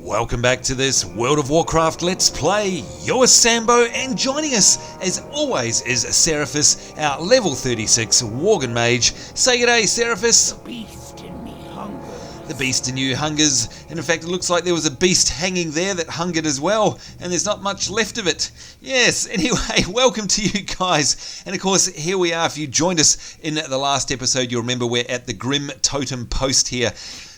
Welcome back to this World of Warcraft Let's Play. You're Sambo, and joining us as always is Seraphis, our level 36 Worgen Mage. Say g'day, Seraphis. The beast in me hungers. The beast in you hungers, and in fact it looks like there was a beast hanging there that hungered as well, and there's not much left of it. Yes, anyway, welcome to you guys, and of course here we are. If you joined us in the last episode, you'll remember we're at the Grimtotem Post here.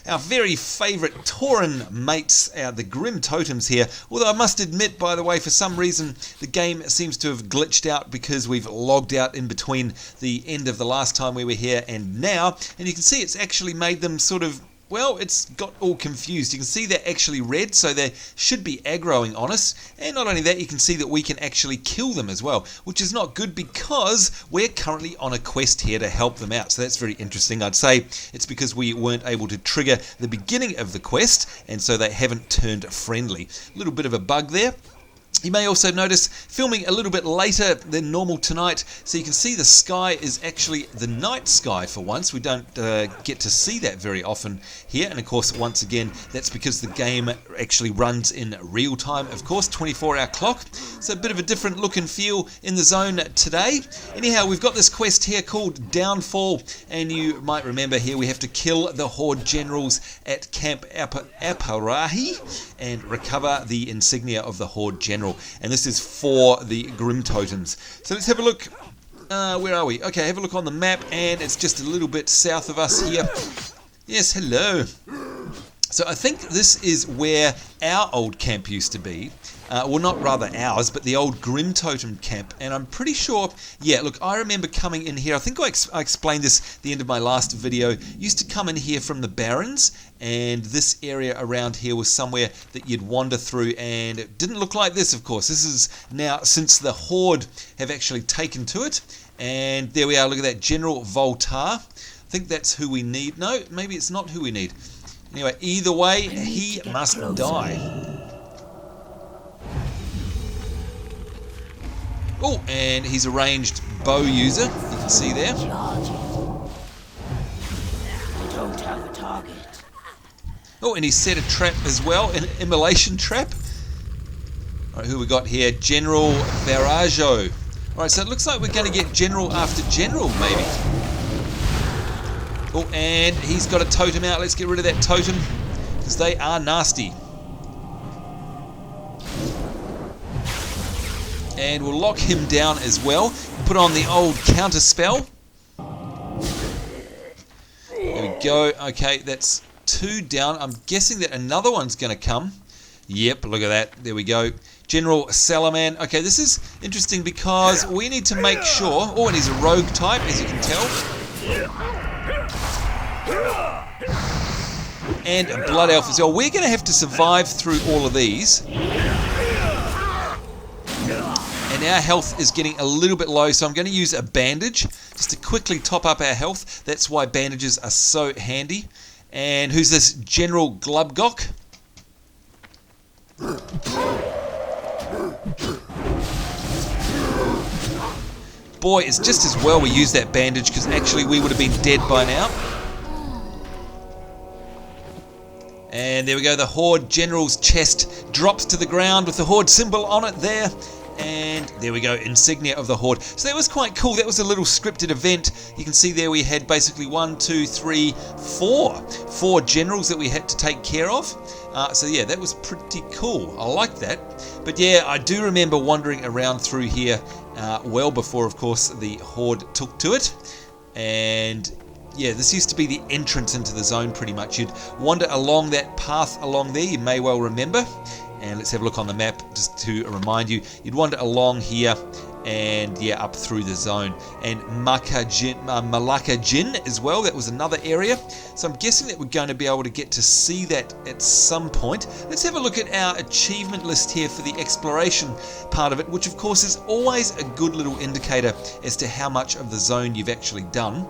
Our very favourite Tauren mates, the Grimtotems here. Although I must admit, by the way, for some reason the game seems to have glitched out because we've logged out in between the end of the last time we were here and now. And you can see it's actually made them sort of, well, it's got all confused. You can see they're actually red, so they should be aggroing on us. And not only that, you can see that we can actually kill them as well, which is not good because we're currently on a quest here to help them out. So that's very interesting. I'd say it's because we weren't able to trigger the beginning of the quest, and so they haven't turned friendly. A little bit of a bug there. You may also notice filming a little bit later than normal tonight, so you can see the sky is actually the night sky for once. We don't get to see that very often here, and of course once again that's because the game actually runs in real time, of course, 24-hour clock, so a bit of a different look and feel in the zone today. Anyhow, we've got this quest here called Downfall, and you might remember here we have to kill the Horde Generals at Camp Aparaje and recover the insignia of the Horde General. And this is for the Grimtotems. So let's have a look. Where are we? Okay, have a look on the map, and it's just a little bit south of us here. Yes, hello. So I think this is where our old camp used to be. Well, not rather ours, but the old Grimtotem camp. And I'm pretty sure, yeah, look, I remember coming in here. I think I explained this at the end of my last video. Used to come in here from the Barrens, and this area around here was somewhere that you'd wander through, and it didn't look like this, of course. This is now, since the Horde have actually taken to it. And there we are, look at that, General Voltar. I think that's who we need. No, maybe it's not who we need. Anyway, either way, he must die. Oh, and he's a ranged bow user, you can see there. I don't have a target. Oh, and he set a trap as well, an immolation trap. Alright, who we got here? General Barrage. Alright, so it looks like we're going to get general after general, maybe. Oh, and he's got a totem out. Let's get rid of that totem, because they are nasty. And we'll lock him down as well. Put on the old counter spell. There we go. Okay, that's 2 down. I'm guessing that another one's going to come. Yep, look at that. There we go. General Salaman. Okay, this is interesting because we need to make sure... Oh, and he's a rogue type, as you can tell. And a blood elf as well. We're going to have to survive through all of these. And our health is getting a little bit low, so I'm going to use a bandage just to quickly top up our health. That's why bandages are so handy. And who's this? General Glubgok. Boy, it's just as well we use that bandage, because actually we would have been dead by now. And there we go, the Horde General's chest drops to the ground with the Horde symbol on it there. And there we go, insignia of the Horde. So that was quite cool. That was a little scripted event. You can see there we had basically 4 generals that we had to take care of. So yeah, that was pretty cool. I like that. But yeah, I do remember wandering around through here well before, of course, the Horde took to it. And yeah, this used to be the entrance into the zone pretty much. You'd wander along that path along there, you may well remember. And let's have a look on the map just to remind you. You'd wander along here and yeah, up through the zone. And Malaka Jin as well, that was another area. So I'm guessing that we're going to be able to get to see that at some point. Let's have a look at our achievement list here for the exploration part of it, which of course is always a good little indicator as to how much of the zone you've actually done.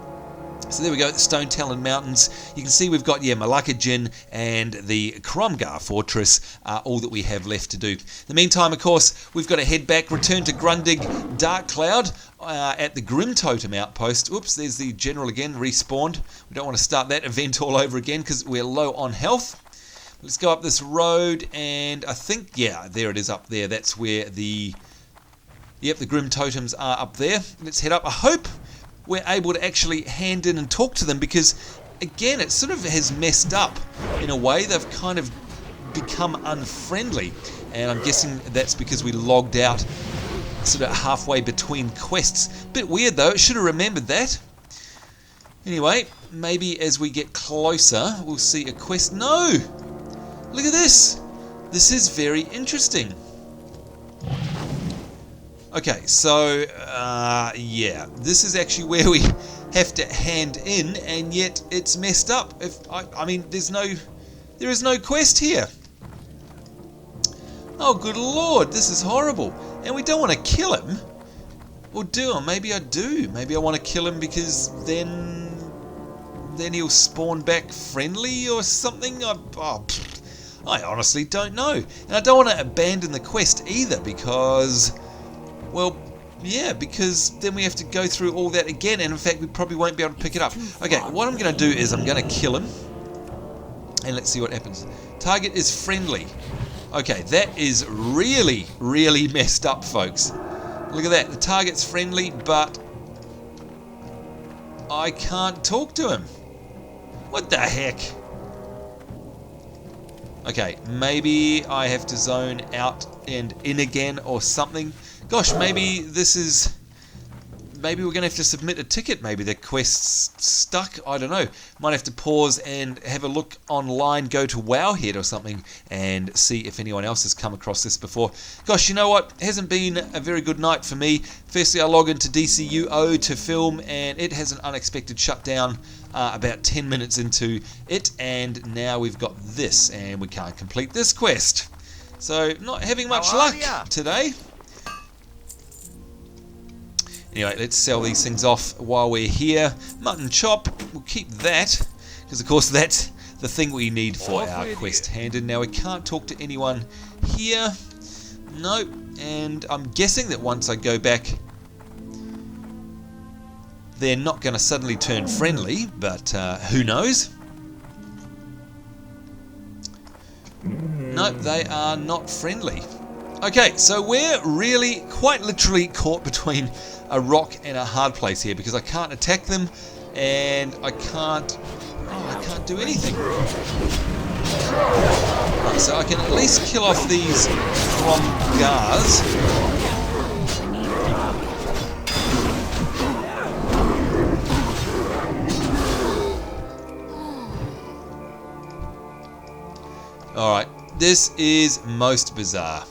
So there we go, the Stone Talon Mountains. You can see we've got, yeah, Malaka Jin and the Kromgar Fortress are all that we have left to do. In the meantime, of course, we've got to head back, return to Grundig Darkcloud at the Grimtotem outpost. Oops, there's the General again, respawned. We don't want to start that event all over again because we're low on health. let's go up this road, and I think, yeah, there it is up there. That's where the Grimtotems are up there. Let's head up. I hope we're able to actually hand in and talk to them, because, again, it sort of has messed up in a way. They've kind of become unfriendly, and I'm guessing that's because we logged out sort of halfway between quests. Bit weird though, should have remembered that. Anyway, maybe as we get closer we'll see a quest. No! Look at this! This is very interesting. Okay, so yeah, this is actually where we have to hand in, and yet it's messed up. I mean, there is no quest here. Oh, good lord, this is horrible. And we don't want to kill him. Or do I? Maybe I do. Maybe I want to kill him because then he'll spawn back friendly or something. I honestly don't know. And I don't want to abandon the quest either because, well, yeah, because then we have to go through all that again, and in fact we probably won't be able to pick it up. Okay, what I'm going to do is I'm going to kill him, and let's see what happens. Target is friendly. Okay, that is really, really messed up, folks. Look at that. The target's friendly, but I can't talk to him. What the heck? Okay, maybe I have to zone out and in again or something. Gosh, maybe this is... Maybe we're going to have to submit a ticket. Maybe the quest's stuck. I don't know. Might have to pause and have a look online, go to Wowhead or something, and see if anyone else has come across this before. Gosh, you know what? It hasn't been a very good night for me. Firstly, I log into DCUO to film, and it has an unexpected shutdown about 10 minutes into it, and now we've got this, and we can't complete this quest. So, not having much luck today. Anyway, let's sell these things off while we're here. Mutton chop, we'll keep that, because of course that's the thing we need for our quest handed. Now we can't talk to anyone here. Nope, and I'm guessing that once I go back, they're not going to suddenly turn friendly, but who knows? Nope, they are not friendly. Okay, so we're really quite literally caught between a rock and a hard place here, because I can't attack them and I can't do anything. Right, so I can at least kill off these Gromgars. Alright, this is most bizarre.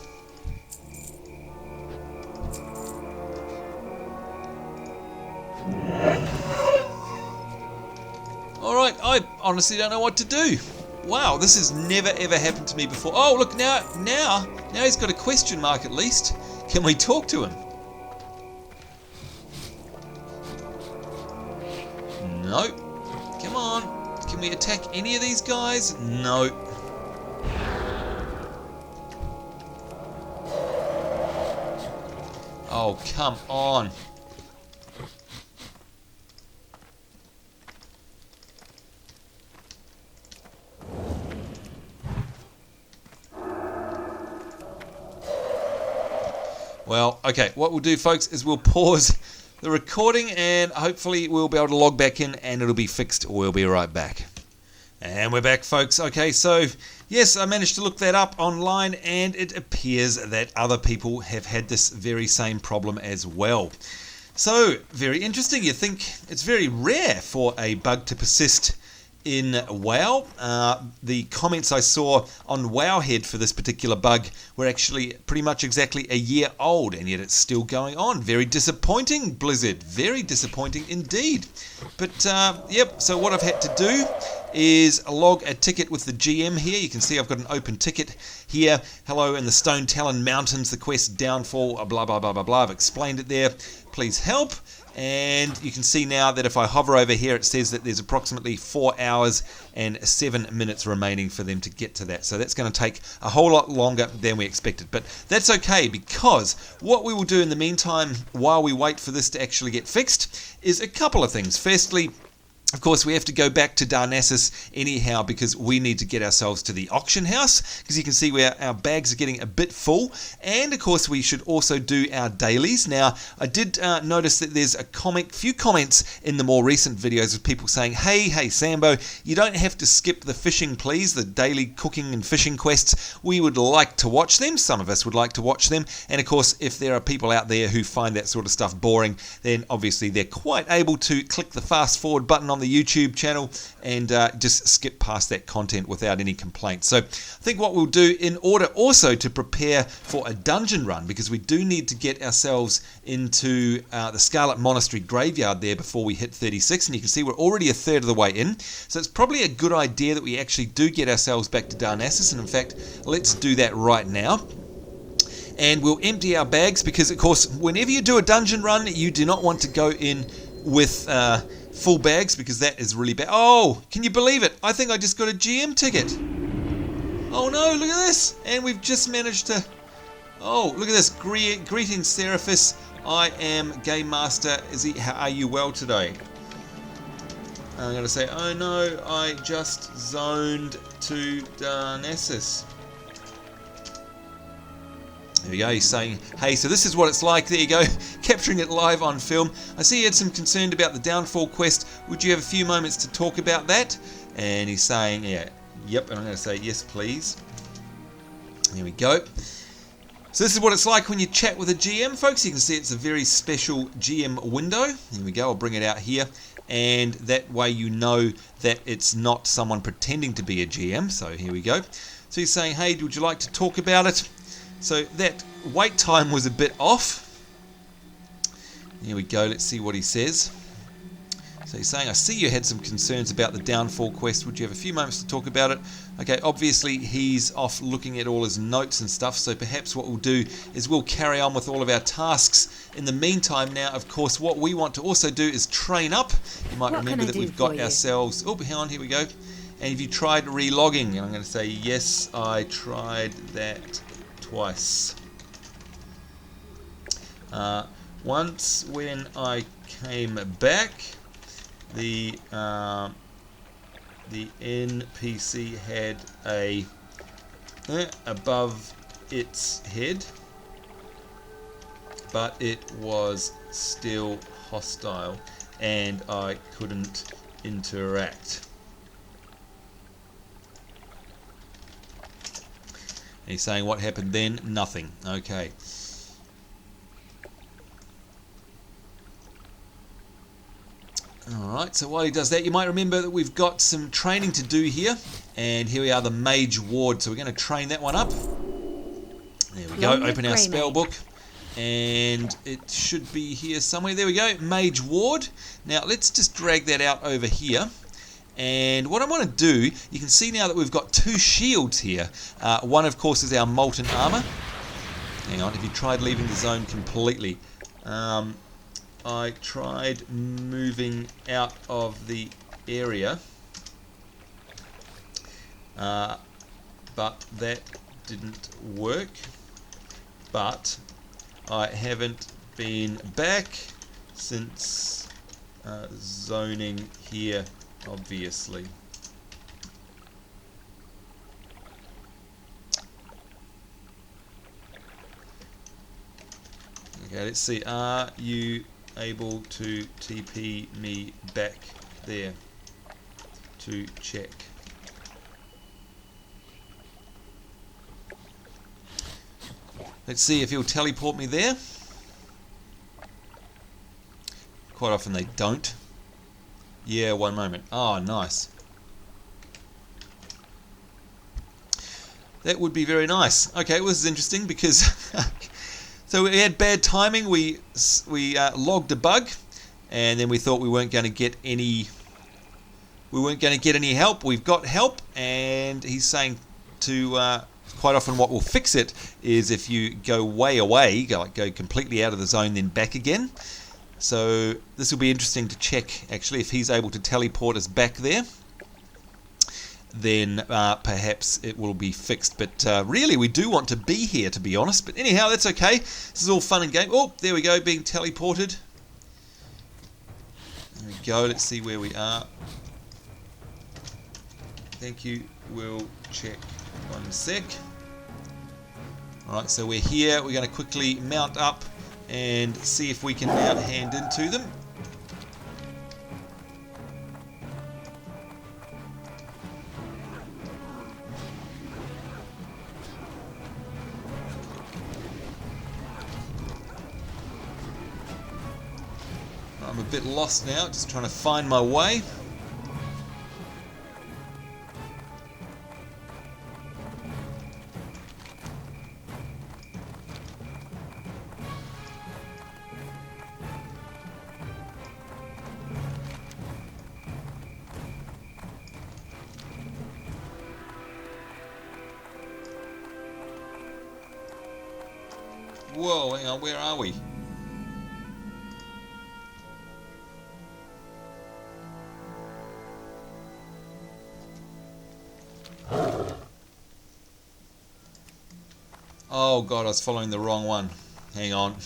Alright, I honestly don't know what to do. Wow, this has never ever happened to me before. Oh, look, now he's got a question mark at least. Can we talk to him? Nope. Come on. Can we attack any of these guys? Nope. Oh, come on. Well, okay, what we'll do, folks, is we'll pause the recording and hopefully we'll be able to log back in and it'll be fixed. We'll be right back. And we're back, folks. Okay, so yes, I managed to look that up online and it appears that other people have had this very same problem as well. So, very interesting. You think it's very rare for a bug to persist in WoW. The comments I saw on Wowhead for this particular bug were actually pretty much exactly a year old, and yet it's still going on. Very disappointing, Blizzard. Very disappointing indeed. But, yep, so what I've had to do is log a ticket with the GM here. You can see I've got an open ticket here. Hello in the Stone Talon Mountains, the quest downfall, blah, blah, blah, blah, blah. I've explained it there. Please help. And you can see now that if I hover over here, it says that there's approximately 4 hours and 7 minutes remaining for them to get to that. So that's going to take a whole lot longer than we expected. But that's okay, because what we will do in the meantime, while we wait for this to actually get fixed, is a couple of things. Firstly, Of course, we have to go back to Darnassus anyhow because we need to get ourselves to the auction house, because you can see where our bags are getting a bit full. And of course, we should also do our dailies. Now, I did notice that there's a few comments in the more recent videos of people saying, hey Sambo, you don't have to skip the fishing, please, the daily cooking and fishing quests. We would like to watch them. Some of us would like to watch them. And of course, if there are people out there who find that sort of stuff boring, then obviously they're quite able to click the fast forward button on the YouTube channel and just skip past that content without any complaints. So I think what we'll do, in order also to prepare for a dungeon run, because we do need to get ourselves into the Scarlet Monastery graveyard there before we hit 36, and you can see we're already a third of the way in, so it's probably a good idea that we actually do get ourselves back to Darnassus, and in fact let's do that right now. And we'll empty our bags, because of course whenever you do a dungeon run you do not want to go in with full bags, because that is really bad. Oh, can you believe it? I think I just got a GM ticket. Oh no, look at this. And we've just managed to... Oh, look at this. Greetings, Seraphis. I am Game Master. How are you well today? I'm going to say, oh no, I just zoned to Darnassus. There we go, he's saying, hey, so this is what it's like. There you go, capturing it live on film. I see you had some concern about the Downfall quest. Would you have a few moments to talk about that? And he's saying, yeah, yep, and I'm going to say, yes, please. There we go. So this is what it's like when you chat with a GM, folks. You can see it's a very special GM window. Here we go, I'll bring it out here. And that way you know that it's not someone pretending to be a GM. So here we go. So he's saying, hey, would you like to talk about it? So that wait time was a bit off. Here we go, let's see what he says. So he's saying, I see you had some concerns about the Downfall quest. Would you have a few moments to talk about it? Okay, obviously he's off looking at all his notes and stuff, so perhaps what we'll do is we'll carry on with all of our tasks. In the meantime now, of course, what we want to also do is train up. You might remember that we've got ourselves... Oh, hang on, here we go. And have you tried relogging? And I'm going to say, yes, I tried that twice. Once when I came back, the NPC had a above its head, but it was still hostile and I couldn't interact. He's saying what happened then? Nothing. Okay. Alright, so while he does that, you might remember that we've got some training to do here. And here we are, the Mage Ward. So we're going to train that one up. There we go. Open our spell book. And it should be here somewhere. There we go. Mage Ward. Now let's just drag that out over here. And what I want to do, you can see now that we've got two shields here. One, of course, is our molten armor. Hang on, have you tried leaving the zone completely? I tried moving out of the area, but that didn't work. But I haven't been back since zoning here, obviously. Okay, let's see. Are you able to TP me back there to check? Let's see if he'll teleport me there. Quite often they don't. Yeah, one moment. Oh, nice. That would be very nice. Okay, well, this is interesting because so we had bad timing. We logged a bug, and then we thought we weren't going to get any. We weren't going to get any help. We've got help, and he's saying to. Quite often, what will fix it is if you go way away, go completely out of the zone, then back again. So this will be interesting to check, actually, if he's able to teleport us back there. Then perhaps it will be fixed. But really, we do want to be here, to be honest. But anyhow, that's okay. This is all fun and game. Oh, there we go, being teleported. There we go. Let's see where we are. Thank you. We'll check 1 sec. Alright, so we're here. We're going to quickly mount up and see if we can now hand into them. I'm a bit lost now, just trying to find my way. Whoa, hang on, where are we? Oh god, I was following the wrong one. Hang on.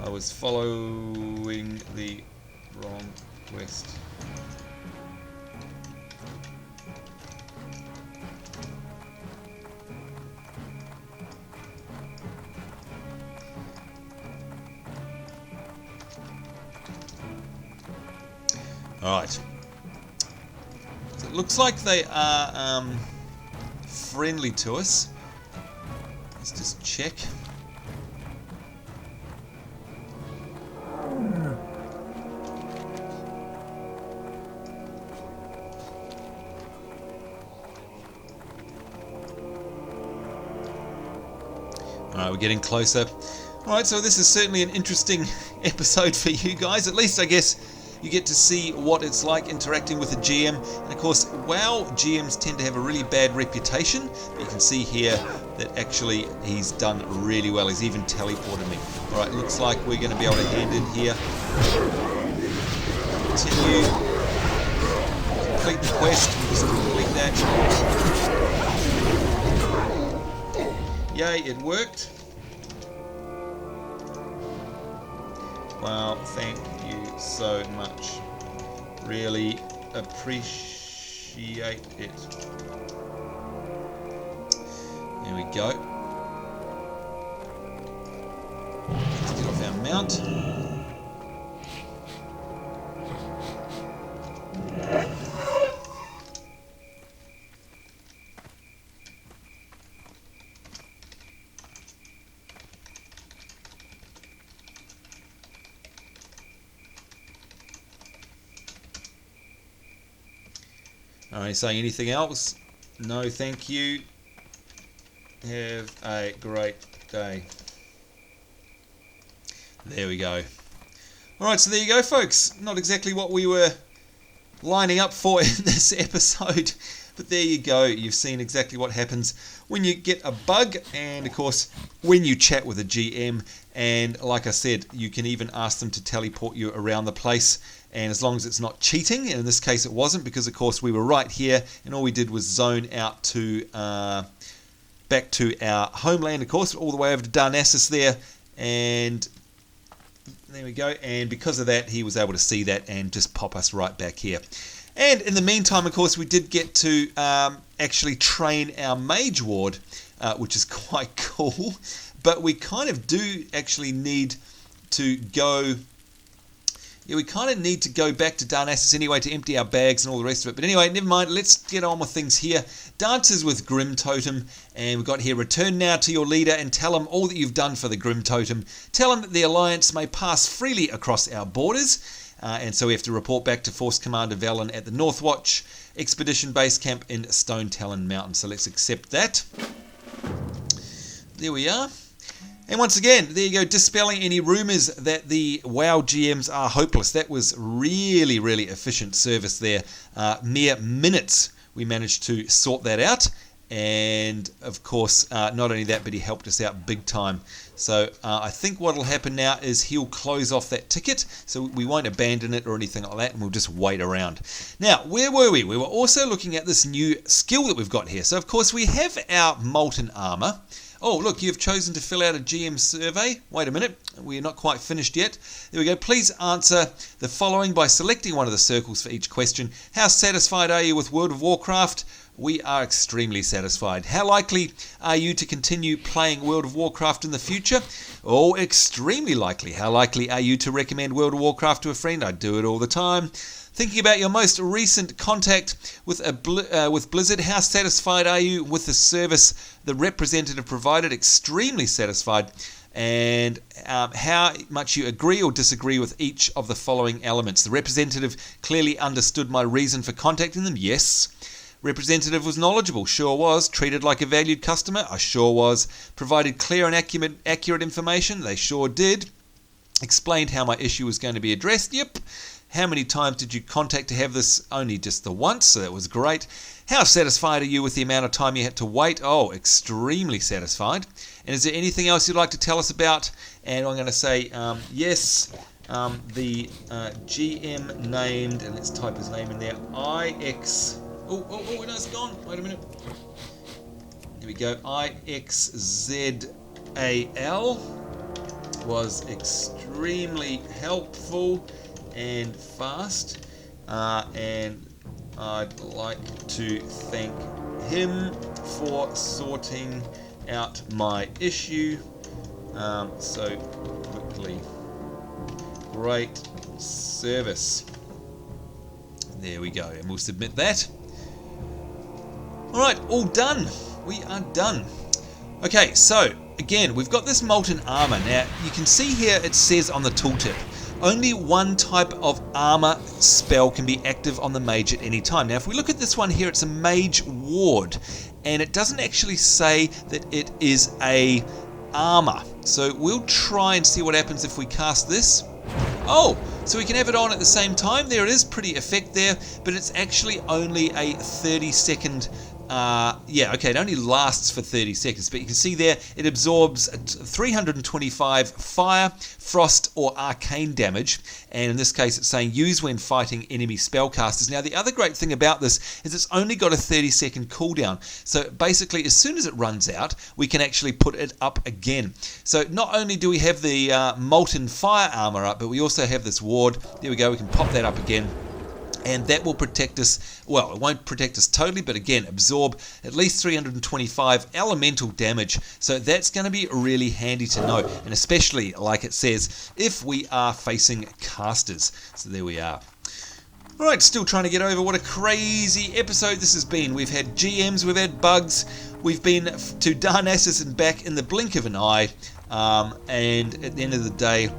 I was following the wrong quest. Alright. So it looks like they are friendly to us. Let's just check. Alright, we're getting closer. Alright, so this is certainly an interesting episode for you guys. At least I guess you get to see what it's like interacting with a GM. And of course, WoW GMs tend to have a really bad reputation. But you can see here that actually he's done really well. He's even teleported me. Alright, looks like we're going to be able to hand in here. Continue. Complete the quest. We'll just complete that. Yay, it worked. Wow, thank you so much. Really appreciate it. There we go. Let's get off our mount. Are you saying anything else? No, thank you. Have a great day. There we go. Alright, so there you go, folks. Not exactly what we were lining up for in this episode, but there you go. You've seen exactly what happens when you get a bug, and of course, when you chat with a GM. And like I said, you can even ask them to teleport you around the place. And as long as it's not cheating, and in this case it wasn't, because of course we were right here, and all we did was zone out to back to our homeland, of course, all the way over to Darnassus there, and there we go. And because of that, he was able to see that and just pop us right back here. And in the meantime, of course, we did get to actually train our Mage Ward, which is quite cool. But we kind of do actually need to go. Yeah, we kind of need to go back to Darnassus anyway to empty our bags and all the rest of it. But anyway, never mind. Let's get on with things here. Dances with Grimtotem. And we've got here, return now to your leader and tell him all that you've done for the Grimtotem. Tell him that the Alliance may pass freely across our borders. And so we have to report back to Force Commander Velen at the Northwatch Expedition Base Camp in Stone Talon Mountain. So let's accept that. There we are. And once again, there you go, dispelling any rumours that the WoW GMs are hopeless. That was really, really efficient service there. Mere minutes we managed to sort that out. And of course, not only that, but he helped us out big time. So I think what will happen now is he'll close off that ticket. So we won't abandon it or anything like that, and we'll just wait around. Now, where were we? We were also looking at this new skill that we've got here. So of course, we have our Molten Armour. Oh, look, you've chosen to fill out a GM survey. Wait a minute, we're not quite finished yet. There we go. Please answer the following by selecting one of the circles for each question. How satisfied are you with World of Warcraft? We are extremely satisfied. How likely are you to continue playing World of Warcraft in the future? Oh, extremely likely. How likely are you to recommend World of Warcraft to a friend? I do it all the time. Thinking about your most recent contact with Blizzard, how satisfied are you with the service the representative provided? Extremely satisfied. And how much you agree or disagree with each of the following elements. The representative clearly understood my reason for contacting them. Yes. Representative was knowledgeable. Sure was. Treated like a valued customer. I sure was. Provided clear and accurate information. They sure did. Explained how my issue was going to be addressed. Yep. How many times did you contact to have this? Only just the once, so that was great. How satisfied are you with the amount of time you had to wait? Oh, extremely satisfied. And is there anything else you'd like to tell us about? And I'm going to say yes. The GM named, and let's type his name in there, IX. Oh, no, it's gone. Wait a minute. Here we go. IXZAL was extremely helpful and fast, and I'd like to thank him for sorting out my issue so quickly. Great service. There we go, and we'll submit that. Alright, all done. We are done. Okay, so again, we've got this molten armor. Now, you can see here it says on the tooltip, only one type of armor spell can be active on the mage at any time. Now, if we look at this one here, it's a Mage Ward, and it doesn't actually say that it is a armor. So we'll try and see what happens if we cast this. Oh, so we can have it on at the same time. There it is, pretty effect there, but it's actually only a 30-second. It only lasts for 30 seconds, but you can see there it absorbs 325 fire, frost, or arcane damage, and in this case it's saying use when fighting enemy spellcasters. Now, the other great thing about this is it's only got a 30-second cooldown, so basically as soon as it runs out, we can actually put it up again. So not only do we have the molten fire armor up, but we also have this ward. There we go, we can pop that up again. And that will protect us, well, it won't protect us totally, but again, absorb at least 325 elemental damage. So that's going to be really handy to know, and especially, like it says, if we are facing casters. So there we are. Alright, still trying to get over what a crazy episode this has been. We've had GMs, we've had bugs, we've been to Darnassus and back in the blink of an eye, and at the end of the day,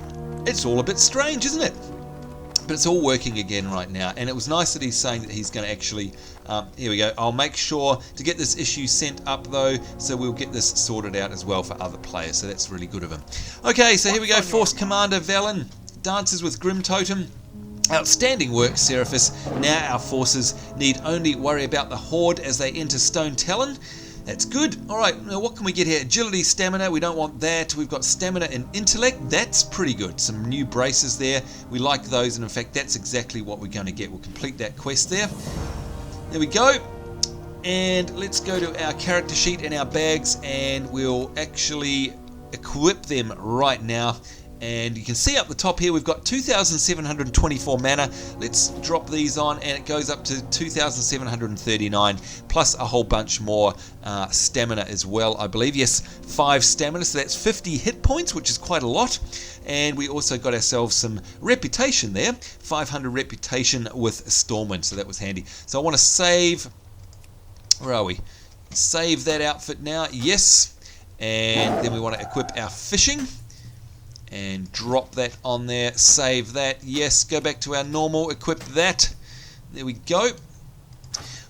it's all a bit strange, isn't it? But it's all working again right now, and it was nice that he's saying that he's going to actually, here we go, I'll make sure to get this issue sent up though, so we'll get this sorted out as well for other players, so that's really good of him. Okay, so here we go, Force Commander Valen, dances with Grimtotem. Outstanding work, Seraphis. Now our forces need only worry about the Horde as they enter Stone Talon. That's good. Alright, now what can we get here? Agility, stamina, we don't want that. We've got stamina and intellect. That's pretty good. Some new braces there. We like those, and in fact, that's exactly what we're going to get. We'll complete that quest there. There we go. And let's go to our character sheet and our bags, and we'll actually equip them right now. And you can see up the top here we've got 2,724 mana. Let's drop these on, and it goes up to 2,739 plus a whole bunch more stamina as well, I believe. Yes, 5 stamina, so that's 50 hit points, which is quite a lot. And we also got ourselves some reputation there, 500 reputation with Stormwind, so that was handy. So I want to save, where are we? Save that outfit now, yes. And then we want to equip our fishing. And drop that on there, save that, yes, go back to our normal, equip that, there we go.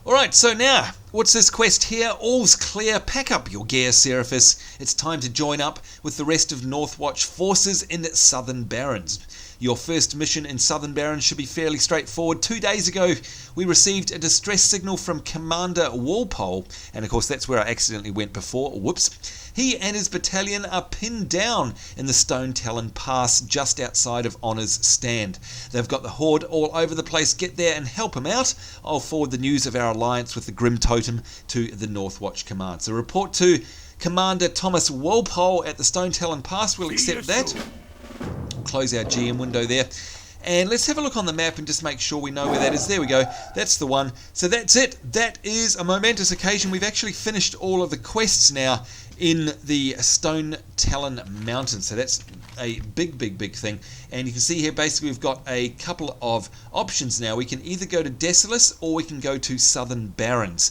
Alright, so now, what's this quest here? All's clear, pack up your gear, Seraphis. It's time to join up with the rest of Northwatch forces in the southern Barrens. Your first mission in Southern Barrens should be fairly straightforward. 2 days ago, we received a distress signal from Commander Walpole, and of course that's where I accidentally went before. Whoops. He and his battalion are pinned down in the Stone Talon Pass just outside of Honor's Stand. They've got the Horde all over the place. Get there and help them out. I'll forward the news of our alliance with the Grimtotem to the Northwatch Command. So report to Commander Thomas Walpole at the Stone Talon Pass. We'll accept that. We'll close our GM window there. And let's have a look on the map and just make sure we know where that is. There we go. That's the one. So that's it. That is a momentous occasion. We've actually finished all of the quests now in the Stone Talon Mountains. So that's a big thing. And you can see here basically we've got a couple of options now. We can either go to Desolus or we can go to Southern Barrens.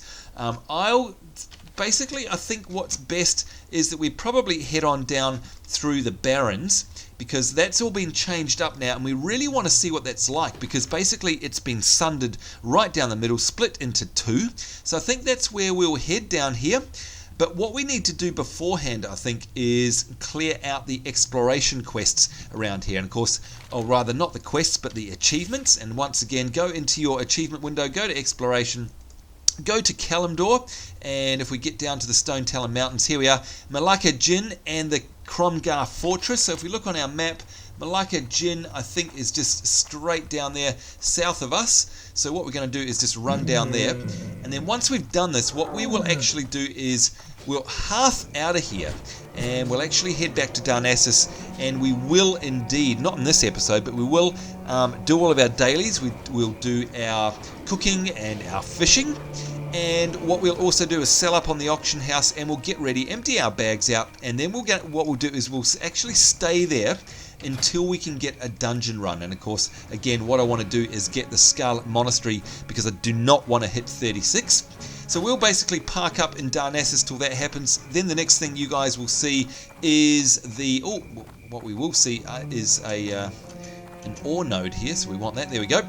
Basically, I think what's best is that we probably head on down through the Barrens, because that's all been changed up now, and we really want to see what that's like, because basically it's been sundered right down the middle, split into two. So I think that's where we'll head down here. But what we need to do beforehand, I think, is clear out the exploration quests around here. And of course, or rather not the quests, but the achievements. And once again, go into your achievement window, go to exploration, go to Kalimdor, and if we get down to the Stone Talon Mountains, here we are, Malacca Jin and the Kromgar Fortress. So if we look on our map, Malacca Jin, I think, is just straight down there south of us. So what we're going to do is just run down there. And then once we've done this, what we will actually do is we'll half out of here and we'll actually head back to Darnassus, and we will indeed, not in this episode, but we will do all of our dailies. We'll do our cooking and our fishing. And what we'll also do is sell up on the auction house, and we'll get ready, empty our bags out, and then what we'll do is we'll actually stay there until we can get a dungeon run. And of course, again, what I want to do is get the Scarlet Monastery, because I do not want to hit 36. So we'll basically park up in Darnassus till that happens. Then the next thing you guys will see is what we will see is an ore node here, so we want that. There we go.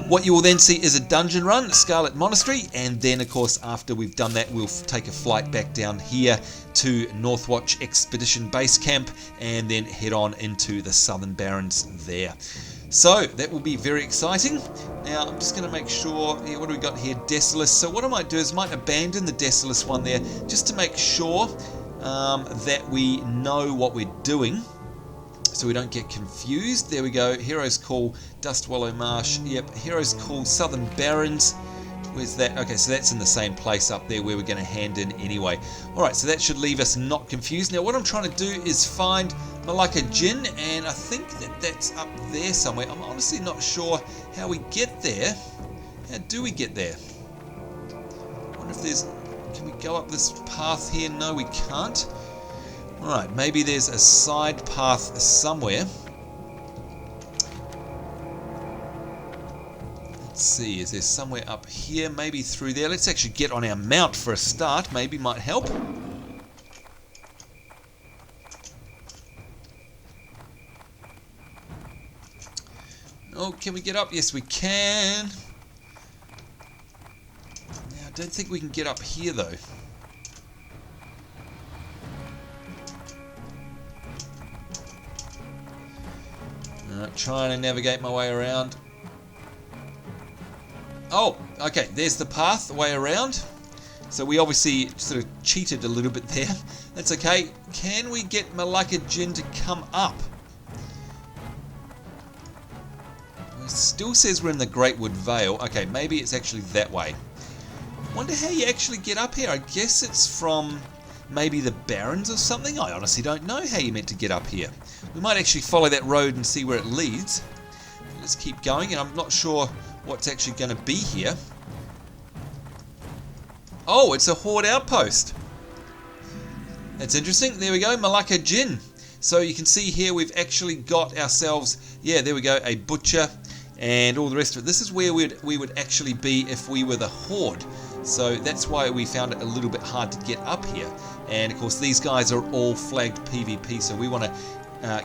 What you will then see is a dungeon run, Scarlet Monastery, and then of course after we've done that we'll take a flight back down here to Northwatch Expedition Base Camp and then head on into the Southern Barrens there. So that will be very exciting. Now I'm just going to make sure, what do we got here? Desolus. So what I might do is I might abandon the Desolus one there just to make sure that we know what we're doing, so we don't get confused. There we go. Heroes Call, Dustwallow Marsh. Yep, Heroes Call, Southern Barrens. Where's that? Okay, so that's in the same place up there where we're going to hand in anyway. Alright, so that should leave us not confused. Now what I'm trying to do is find Malacca Jin, and I think that's up there somewhere. I'm honestly not sure how we get there. How do we get there? I wonder if there's... Can we go up this path here? No, we can't. Alright, maybe there's a side path somewhere. Let's see, is there somewhere up here? Maybe through there. Let's actually get on our mount for a start. Maybe might help. Oh, can we get up? Yes, we can. Now, I don't think we can get up here, though. Trying to navigate my way around. Oh, okay, there's the path, the way around. So we obviously sort of cheated a little bit there. That's okay. Can we get Malacca Jin to come up? It still says we're in the Greatwood Vale. Okay, maybe it's actually that way. Wonder how you actually get up here. I guess it's from maybe the Barrens or something. I honestly don't know how you're meant to get up here. We might actually follow that road and see where it leads. Let's keep going, and I'm not sure what's actually going to be here. Oh, it's a Horde outpost. That's interesting. There we go, Malacca Jin. So you can see here we've actually got ourselves, yeah, there we go, a butcher and all the rest of it. This is where we would actually be if we were the Horde. So that's why we found it a little bit hard to get up here. And of course these guys are all flagged PvP, so we want to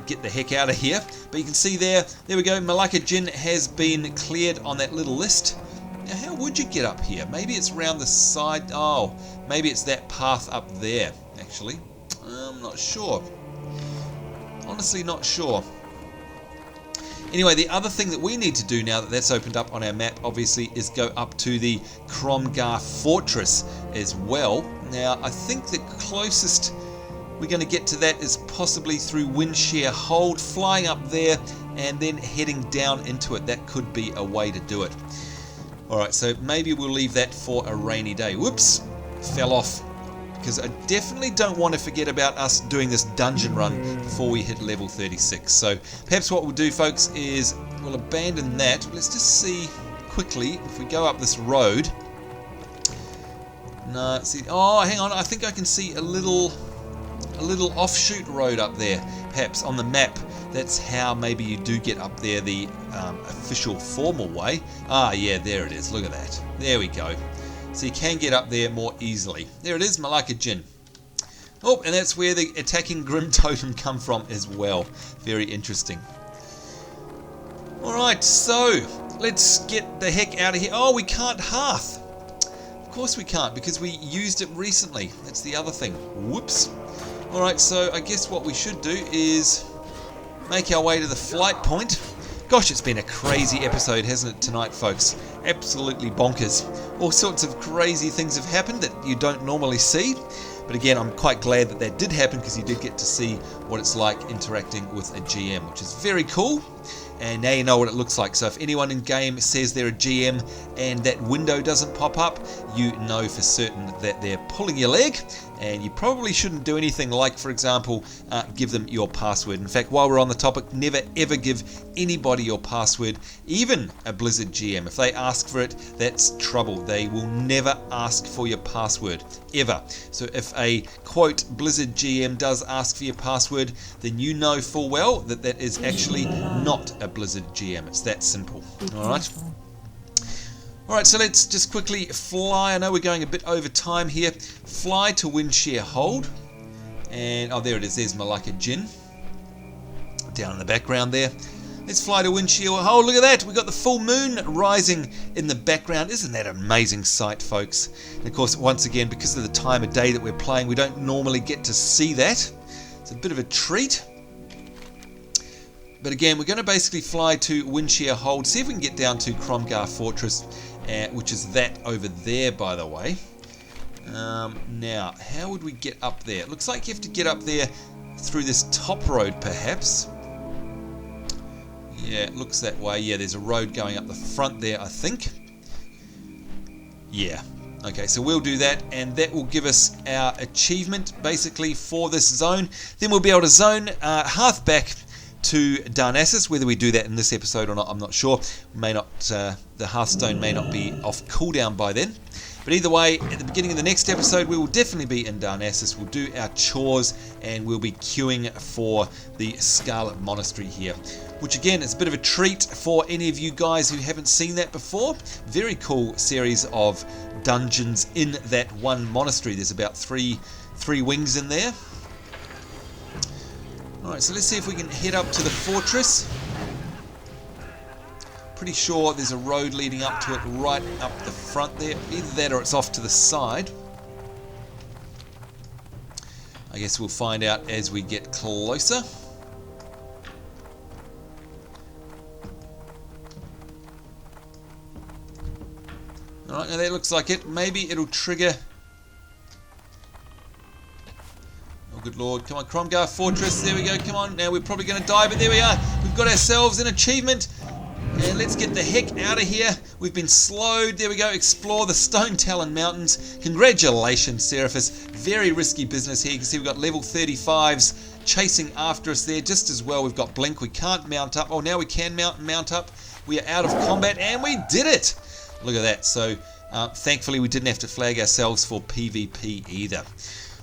get the heck out of here. But you can see there we go, Malacca Jin has been cleared on that little list. Now how would you get up here? Maybe it's around the side. Oh, maybe it's that path up there actually. I'm not sure. Honestly not sure. Anyway, the other thing that we need to do now that that's opened up on our map, obviously, is go up to the Cromgar Fortress as well. Now, I think the closest we're going to get to that is possibly through Windshear Hold, flying up there and then heading down into it. That could be a way to do it. Alright, so maybe we'll leave that for a rainy day. Whoops, fell off. Because I definitely don't want to forget about us doing this dungeon run before we hit level 36. So perhaps what we'll do, folks, is we'll abandon that. Let's just see quickly if we go up this road. No, see, oh, hang on, I think I can see a little offshoot road up there, perhaps on the map. That's how maybe you do get up there the official formal way. Ah, yeah, there it is. Look at that. There we go. So you can get up there more easily. There it is, Malaka Jin. Oh, and that's where the attacking Grimtotem come from as well. Very interesting. Alright, so let's get the heck out of here. Oh, we can't hearth. Of course we can't, because we used it recently. That's the other thing. Whoops. Alright, so I guess what we should do is make our way to the flight point. Gosh, it's been a crazy episode, hasn't it, tonight, folks? Absolutely bonkers. All sorts of crazy things have happened that you don't normally see. But again, I'm quite glad that that did happen, because you did get to see what it's like interacting with a GM, which is very cool. And now you know what it looks like. So if anyone in game says they're a GM and that window doesn't pop up, you know for certain that they're pulling your leg, and you probably shouldn't do anything like, for example, give them your password. In fact, while we're on the topic, never ever give anybody your password, even a Blizzard GM. If they ask for it, that's trouble. They will never ask for your password, ever. So if a, quote, Blizzard GM does ask for your password, then you know full well that that is actually not a Blizzard GM. It's that simple. Alright. Alright, so let's just quickly fly. I know we're going a bit over time here. Fly to Windshear Hold. And, oh, there it is. There's Malaka Jin. Down in the background there. Let's fly to Windshear Hold. Look at that. We've got the full moon rising in the background. Isn't that an amazing sight, folks? And of course, once again, because of the time of day that we're playing, we don't normally get to see that. It's a bit of a treat. But again, we're going to basically fly to Windshear Hold, see if we can get down to Cromgar Fortress, which is that over there, by the way. Now, how would we get up there? It looks like you have to get up there through this top road, perhaps. Yeah, it looks that way. Yeah, there's a road going up the front there, I think. Yeah. Okay, so we'll do that, and that will give us our achievement, basically, for this zone. Then we'll be able to zone Hearth back to Darnassus. Whether we do that in this episode or not, I'm not sure. May not. The Hearthstone may not be off cooldown by then. But either way, at the beginning of the next episode, we will definitely be in Darnassus. We'll do our chores, and we'll be queuing for the Scarlet Monastery here. Which again is a bit of a treat for any of you guys who haven't seen that before. Very cool series of dungeons in that one monastery. There's about three wings in there. Alright, so let's see if we can head up to the fortress. Pretty sure there's a road leading up to it right up the front there. Either that or it's off to the side. I guess we'll find out as we get closer. Alright, now that looks like it. Maybe it'll trigger... Oh, good lord. Come on, Cromgar Fortress. There we go. Come on. Now we're probably going to die, but there we are. We've got ourselves an achievement. And let's get the heck out of here. We've been slowed. There we go. Explore the Stone Talon Mountains. Congratulations, Seraphis. Very risky business here. You can see we've got level 35s chasing after us there just as well. We've got Blink. We can't mount up. Oh, now we can mount up. We are out of combat, and we did it. Look at that. So, thankfully, we didn't have to flag ourselves for PvP either.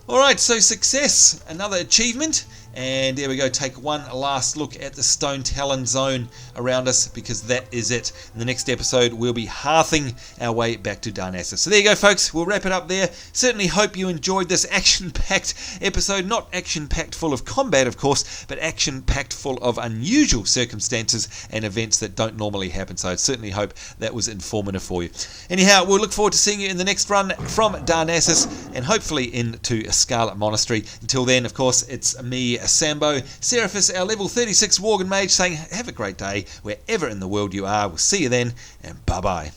Alright, so success. Another achievement. And there we go, take one last look at the Stone Talon zone around us, because that is it. In the next episode, we'll be hearthing our way back to Darnassus. So there you go, folks. We'll wrap it up there. Certainly hope you enjoyed this action-packed episode. Not action-packed full of combat, of course, but action-packed full of unusual circumstances and events that don't normally happen. So I certainly hope that was informative for you. Anyhow, we'll look forward to seeing you in the next run from Darnassus and hopefully into Scarlet Monastery. Until then, of course, it's me, Sambo, Seraphis, our level 36 Worgen Mage, saying have a great day wherever in the world you are. We'll see you then, and bye-bye.